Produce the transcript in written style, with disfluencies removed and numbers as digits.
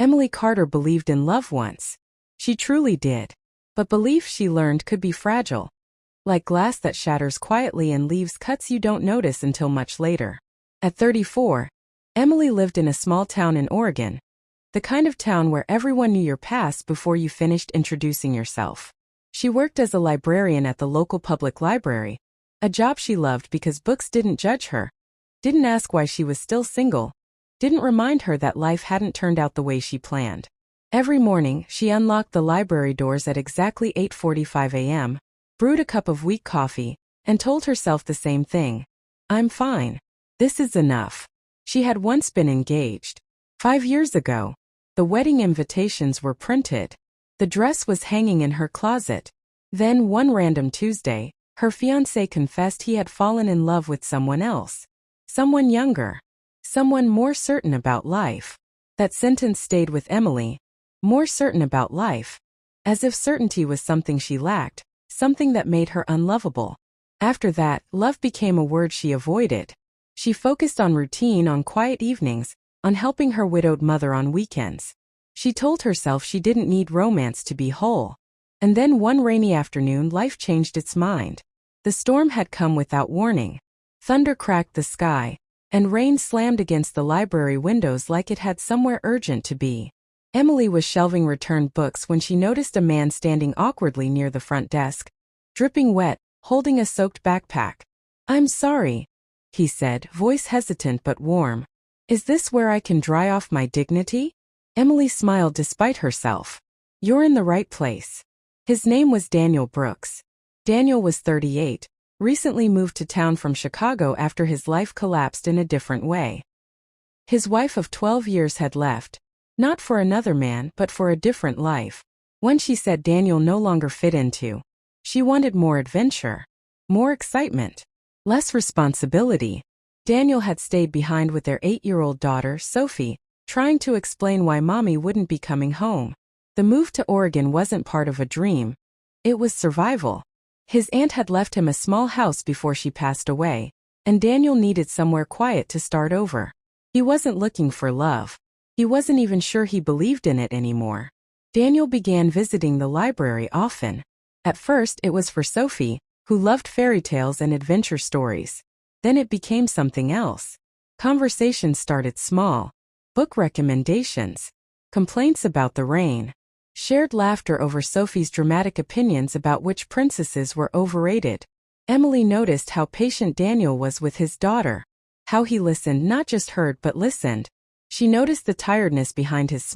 Emily Carter believed in love once. She truly did. But belief, she learned, could be fragile. Like glass that shatters quietly and leaves cuts you don't notice until much later. At 34, Emily lived in a small town in Oregon. The kind of town where everyone knew your past before you finished introducing yourself. She worked as a librarian at the local public library, a job she loved because books didn't judge her, didn't ask why she was still single, didn't remind her that life hadn't turned out the way she planned. Every morning, she unlocked the library doors at exactly 8:45 a.m., brewed a cup of weak coffee, and told herself the same thing. I'm fine. This is enough. She had once been engaged. 5 years ago. The wedding invitations were printed. The dress was hanging in her closet. Then one random Tuesday, her fiancé confessed he had fallen in love with someone else. Someone younger. Someone more certain about life. That sentence stayed with Emily. More certain about life. As if certainty was something she lacked, something that made her unlovable. After that, love became a word she avoided. She focused on routine, on quiet evenings, on helping her widowed mother on weekends. She told herself she didn't need romance to be whole. And then one rainy afternoon, life changed its mind. The storm had come without warning. Thunder cracked the sky, and rain slammed against the library windows like it had somewhere urgent to be. Emily was shelving returned books when she noticed a man standing awkwardly near the front desk, dripping wet, holding a soaked backpack. I'm sorry, he said, voice hesitant but warm. Is this where I can dry off my dignity? Emily smiled despite herself. You're in the right place. His name was Daniel Brooks. Daniel was 38, recently moved to town from Chicago after his life collapsed in a different way. His wife of 12 years had left, not for another man but for a different life. One she said Daniel no longer fit into. She wanted more adventure, more excitement, less responsibility. Daniel had stayed behind with their 8-year-old daughter, Sophie, trying to explain why mommy wouldn't be coming home. The move to Oregon wasn't part of a dream. It was survival. His aunt had left him a small house before she passed away, and Daniel needed somewhere quiet to start over. He wasn't looking for love. He wasn't even sure he believed in it anymore. Daniel began visiting the library often. At first, it was for Sophie, who loved fairy tales and adventure stories. Then it became something else. Conversations started small. Book recommendations. Complaints about the rain. Shared laughter over Sophie's dramatic opinions about which princesses were overrated. Emily noticed how patient Daniel was with his daughter. How he listened, not just heard but listened. She noticed the tiredness behind his smile.